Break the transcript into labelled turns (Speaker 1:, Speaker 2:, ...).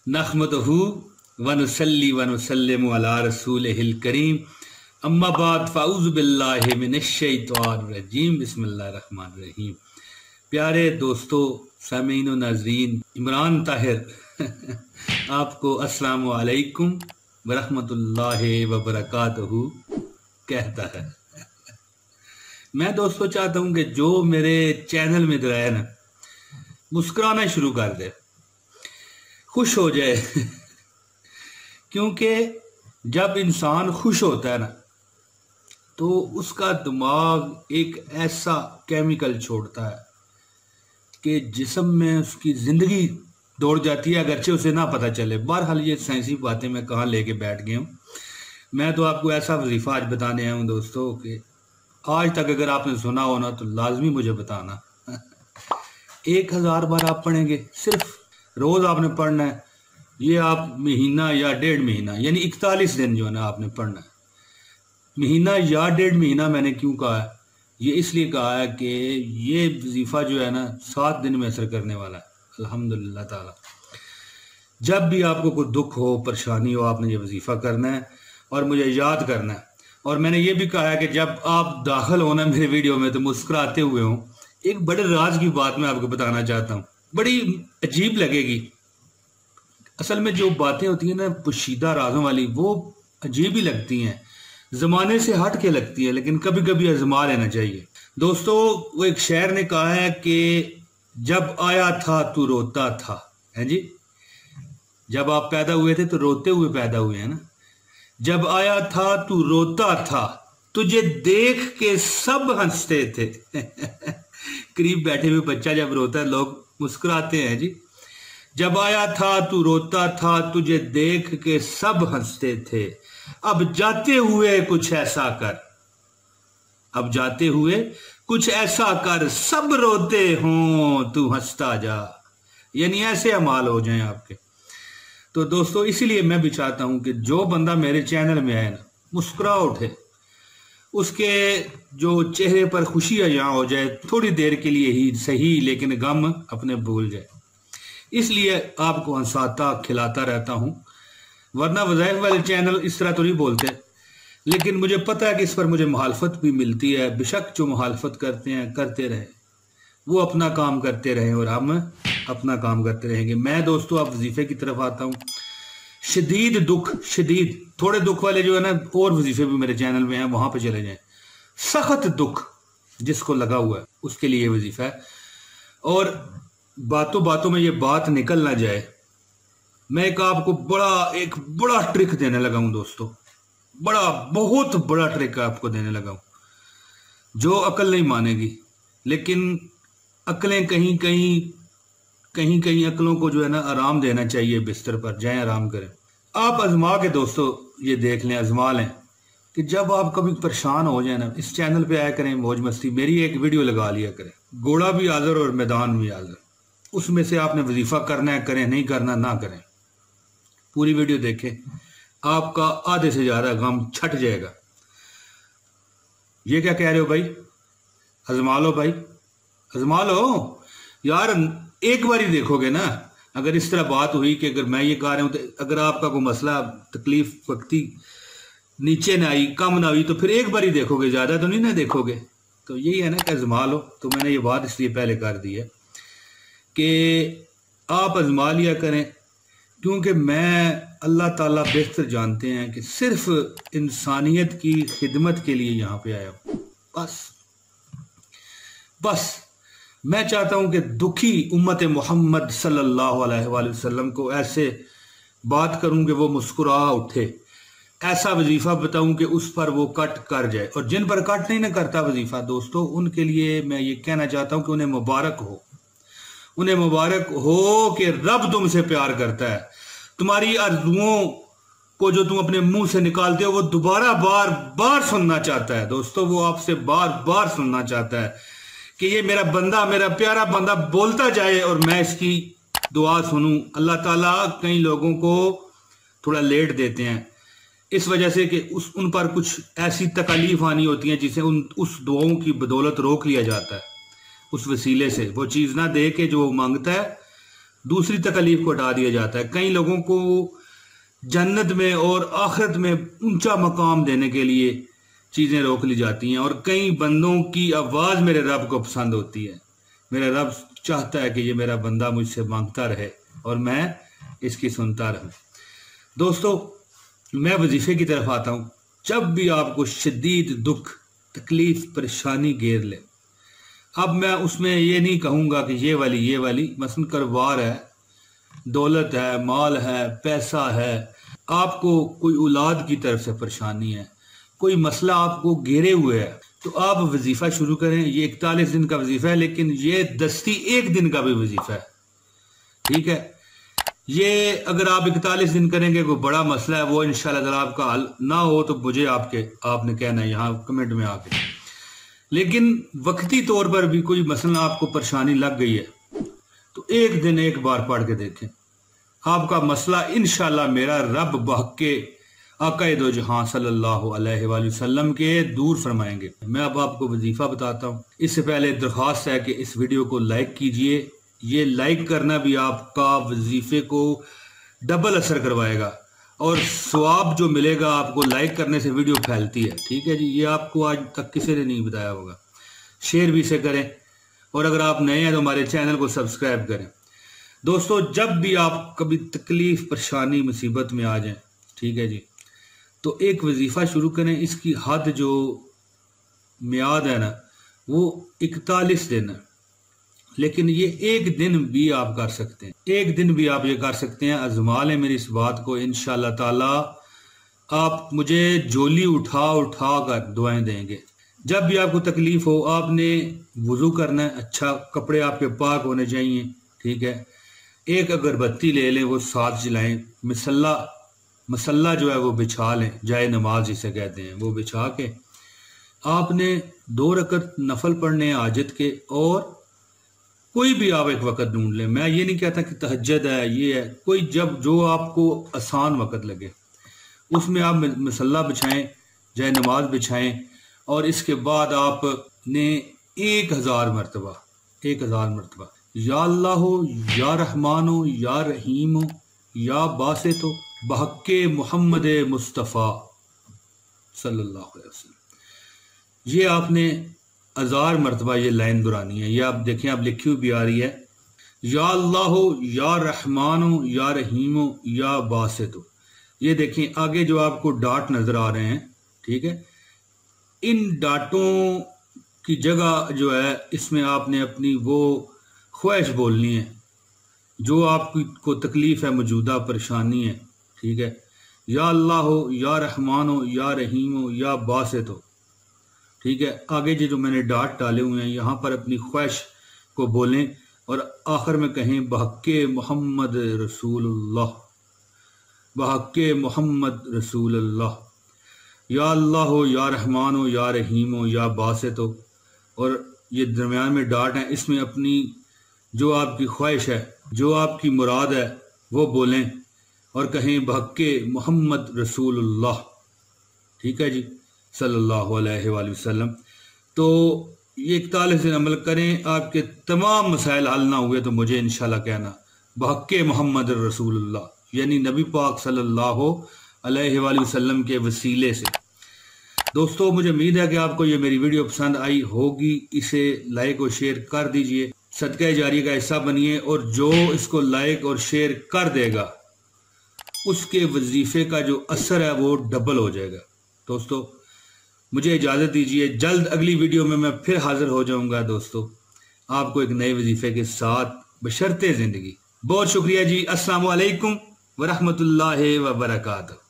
Speaker 1: नहमदहू व नुसल्ली व नुसल्लिमु अला रसूलिहिल करीम अम्मा बाद फ़ाऊज़ु बिल्लाहि मिनश्शैतानिर रजीम बिस्मिल्लाहिर रहमानिर रहीम। प्यारे दोस्तों, सामीन व नाज़रीन, इमरान ताहिर आपको अस्सलामु अलैकुम व रहमतुल्लाहि व बरकातहू कहता है। मैं दोस्तों चाहता हूँ कि जो मेरे चैनल में है ना, मुस्कुराना शुरू कर दे, खुश हो जाए क्योंकि जब इंसान खुश होता है ना तो उसका दिमाग एक ऐसा केमिकल छोड़ता है कि जिस्म में उसकी ज़िंदगी दौड़ जाती है, अगरचे उसे ना पता चले। बहरहाल ये साइंसी बातें मैं कहाँ लेके बैठ गया हूँ। मैं तो आपको ऐसा वजीफ़ा आज बताने आया हूँ दोस्तों कि आज तक अगर आपने सुना हो ना तो लाजमी मुझे बताना। 1000 बार आप पढ़ेंगे, सिर्फ रोज़ आपने पढ़ना है। ये आप महीना या 1.5 महीना यानी 41 दिन जो है ना आपने पढ़ना है। महीना या 1.5 महीना मैंने क्यों कहा है? ये इसलिए कहा है कि ये वजीफ़ा जो है ना 7 दिन में असर करने वाला है अल्हम्दुलिल्लाह ताला। जब भी आपको कोई दुख हो, परेशानी हो, आपने ये वजीफ़ा करना है और मुझे याद करना है। और मैंने ये भी कहा है कि जब आप दाखिल होना मेरे वीडियो में तो मुस्कुराते हुए हों। एक बड़े राज की बात मैं आपको बताना चाहता हूँ, बड़ी अजीब लगेगी। असल में जो बातें होती हैं ना पोशीदा राजों वाली, वो अजीब ही लगती हैं, ज़माने से हट के लगती है, लेकिन कभी कभी आजमा लेना चाहिए। दोस्तों, वो एक शायर ने कहा है कि जब आया था तू रोता था, है जी। जब आप पैदा हुए थे तो रोते हुए पैदा हुए हैं ना। जब आया था तू रोता था, तुझे देख के सब हंसते थे करीब बैठे हुए बच्चा जब रोता है लोग मुस्कुराते हैं जी। जब आया था तू रोता था, तुझे देख के सब हंसते थे। अब जाते हुए कुछ ऐसा कर, अब जाते हुए कुछ ऐसा कर, सब रोते हों तू हंसता जा। यानी ऐसे अमाल हो जाएं आपके। तो दोस्तों, इसीलिए मैं भी चाहता हूं कि जो बंदा मेरे चैनल में आए ना, मुस्कुरा उठे, उसके जो चेहरे पर खुशी यहाँ हो जाए, थोड़ी देर के लिए ही सही, लेकिन गम अपने भूल जाए। इसलिए आपको हंसाता खिलाता रहता हूँ, वरना वज़ाइफ वाले चैनल इस तरह तो नहीं बोलते। लेकिन मुझे पता है कि इस पर मुझे मुखालफत भी मिलती है। बेशक जो मुखालफत करते हैं करते रहे, वो अपना काम करते रहे और हम अपना काम करते रहेंगे। मैं दोस्तों अब वजीफे की तरफ आता हूँ। शदीद दुख, शदीद, थोड़े दुख वाले जो है ना, और वजीफे भी मेरे चैनल में हैं, वहां पे चले जाएं। सख्त दुख जिसको लगा हुआ है उसके लिए वजीफा है। और बातों बातों में ये बात निकल ना जाए, मैं एक बड़ा ट्रिक देने लगा हूं दोस्तों। बहुत बड़ा ट्रिक आपको देने लगा हूं जो अकल नहीं मानेगी, लेकिन अकलें कहीं कहीं अकलों को जो है ना आराम देना चाहिए। बिस्तर पर जाएं, आराम करें। आप आजमा के दोस्तों ये देख लें, आजमा लें कि जब आप कभी परेशान हो जाए ना, इस चैनल पे आया करें, मौज मस्ती मेरी एक वीडियो लगा लिया करें। घोड़ा भी हाजिर और मैदान भी हाजिर। उसमें से आपने वजीफा करना है करें, नहीं करना ना करें। पूरी वीडियो देखें, आपका आधे से ज्यादा गम छट जाएगा। ये क्या कह रहे हो भाई? आजमा लो भाई, आजमा लो यार। एक बार ही देखोगे ना, अगर इस तरह बात हुई कि अगर मैं ये कह रहा हूं तो अगर आपका कोई मसला तकलीफ वक्ती नीचे ना आई, कम ना हुई, तो फिर एक बार ही देखोगे, ज्यादा तो नहीं ना देखोगे। तो यही है ना कि आजमा लो। तो मैंने ये बात इसलिए पहले कर दी है कि आप आजमा लिया करें, क्योंकि अल्लाह ताला बेहतर जानते हैं कि सिर्फ इंसानियत की खिदमत के लिए यहाँ पे आया हूँ। बस मैं चाहता हूँ कि दुखी उम्मत मोहम्मद सल्लल्लाहु अलैहि वसल्लम को ऐसे बात करूँ कि वो मुस्कुरा उठे, ऐसा वजीफा बताऊं कि उस पर वो कट कर जाए। और जिन पर कट नहीं ना करता वजीफा दोस्तों, उनके लिए मैं ये कहना चाहता हूं कि उन्हें मुबारक हो, उन्हें मुबारक हो कि रब तुमसे प्यार करता है। तुम्हारी आरज़ुओं को जो तुम अपने मुंह से निकालते हो, वो दोबारा बार बार सुनना चाहता है दोस्तों। वो आपसे बार बार सुनना चाहता है कि ये मेरा बंदा, मेरा प्यारा बंदा बोलता जाए और मैं इसकी दुआ सुनूं। अल्लाह ताला कई लोगों को थोड़ा लेट देते हैं इस वजह से कि उन पर कुछ ऐसी तकलीफ आनी होती है जिसे उस दुआओं की बदौलत रोक लिया जाता है। उस वसीले से वो चीज़ ना दे के जो मांगता है दूसरी तकलीफ को हटा दिया जाता है। कई लोगों को जन्नत में और आखिरत में ऊंचा मकाम देने के लिए चीज़ें रोक ली जाती हैं, और कई बंदों की आवाज़ मेरे रब को पसंद होती है। मेरा रब चाहता है कि ये मेरा बंदा मुझसे मांगता रहे और मैं इसकी सुनता रहूं। दोस्तों, मैं वजीफे की तरफ आता हूं। जब भी आपको शदीद दुख, तकलीफ, परेशानी घेर ले, अब मैं उसमें ये नहीं कहूँगा कि ये वाली मसलन करवार है, दौलत है, माल है, पैसा है, आपको कोई औलाद की तरफ से परेशानी है, कोई मसला आपको घेरे हुए है, तो आप वजीफ़ा शुरू करें। ये 41 दिन का वजीफ़ा है, लेकिन ये दस्ती 1 दिन का भी वजीफ़ा है। ठीक है, ये अगर आप 41 दिन करेंगे, कोई बड़ा मसला है, वो इंशाल्लाह ताला आपका हल ना हो तो मुझे आपने कहना है यहाँ कमेंट में आके। लेकिन वक्ती तौर पर भी कोई मसला आपको परेशानी लग गई है तो 1 दिन 1 बार पढ़ के देखें, आपका मसला इंशाल्लाह मेरा रब बहके आका दो जहां सल्लल्लाहु अलैहि वसल्लम के दूर फरमाएंगे। मैं अब आपको वजीफा बताता हूँ। इससे पहले दरख्वास्त है कि इस वीडियो को लाइक कीजिए। ये लाइक करना भी आपका वजीफे को डबल असर करवाएगा, और सवाब जो मिलेगा आपको लाइक करने से वीडियो फैलती है। ठीक है जी, ये आपको आज तक किसी ने नहीं बताया होगा। शेयर भी इसे करें, और अगर आप नए हैं तो हमारे चैनल को सब्सक्राइब करें। दोस्तों, जब भी आप कभी तकलीफ, परेशानी, मुसीबत में आ जाएं, ठीक है जी, तो एक वजीफ़ा शुरू करें। इसकी हद जो मियाद है ना, वो 41 दिन है, लेकिन ये 1 दिन भी आप कर सकते हैं। 1 दिन भी आप ये कर सकते हैं। आज़मा लें मेरी इस बात को, इंशाल्लाह ताला आप मुझे झोली उठा उठा कर दुआएं देंगे। जब भी आपको तकलीफ हो, आपने वुज़ू करना है, अच्छा कपड़े आपके पाक होने चाहिए। ठीक है, एक अगरबत्ती ले लें, वो साथ जलाएं, मसल्ला जो है वो बिछा लें, जाए नमाज जिसे कहते हैं, वो बिछा के आपने 2 रकत नफल पढ़ने हाजत के, और कोई भी आप एक वक़्त ढूंढ लें। मैं ये नहीं कहता कि तहज्जुद है, ये है, कोई जब जो आपको आसान वक़्त लगे उसमें आप मसल्ला बिछाएं, जाए नमाज बिछाएं, और इसके बाद आपने 1000 मरतबा या अल्लाह या रहमानो या रहीमो या बासितो बहक्के मोहम्मद मुस्तफ़ा सल्लल्लाहु अलैहि वसल्लम, ये आपने 1000 मरतबा ये लाइन दुरानी है। ये आप देखें, आप लिखी हुई भी आ रही है, या अल्लाह या रहमानो या रहीमो या बासितो। ये देखें आगे जो आपको डाट नजर आ रहे हैं, ठीक है, इन डाटों की जगह जो है इसमें आपने अपनी वो ख्वाहिश बोलनी है जो आपको तकलीफ है, मौजूदा परेशानी है। ठीक है, या अल्लाह या रहमानो या रहीमो या बासितो। ठीक है, आगे जो मैंने डाट डाले हुए हैं यहाँ पर अपनी ख्वाहिश को बोलें, और आखिर में कहें बहक्के मोहम्मद रसूलुल्लाह, बहक्के मोहम्मद रसूलुल्लाह, या अल्लाह या रहमानो या रहीमो या बासितो। और ये दरमियान में डाट है, इसमें अपनी जो आपकी ख्वाहिश है, जो आपकी मुराद है, वो बोलें और कहें बहक्के मोहम्मद रसूलुल्लाह। ठीक है जी, सल्लल्लाहु अलैहि वसल्लम। तो ये 41 दिन अमल करें, आपके तमाम मसाइल हल ना हुए तो मुझे इंशाल्लाह कहना, बहक्के मोहम्मद रसूलुल्लाह, यानी नबी पाक सल्लल्लाहु अलैहि वसल्लम के वसीले से। दोस्तों, मुझे उम्मीद है कि आपको ये मेरी वीडियो पसंद आई होगी। इसे लाइक और शेयर कर दीजिए, सदका जारी का हिस्सा बनिए, और जो इसको लाइक और शेयर कर देगा उसके वजीफे का जो असर है वो डबल हो जाएगा। दोस्तों, मुझे इजाज़त दीजिए, जल्द अगली वीडियो में मैं फिर हाजिर हो जाऊंगा दोस्तों, आपको एक नए वजीफे के साथ, बशर्ते ज़िंदगी। बहुत शुक्रिया जी। अस्सलामु अलैकुम व रहमतुल्लाहि व बरकातहू।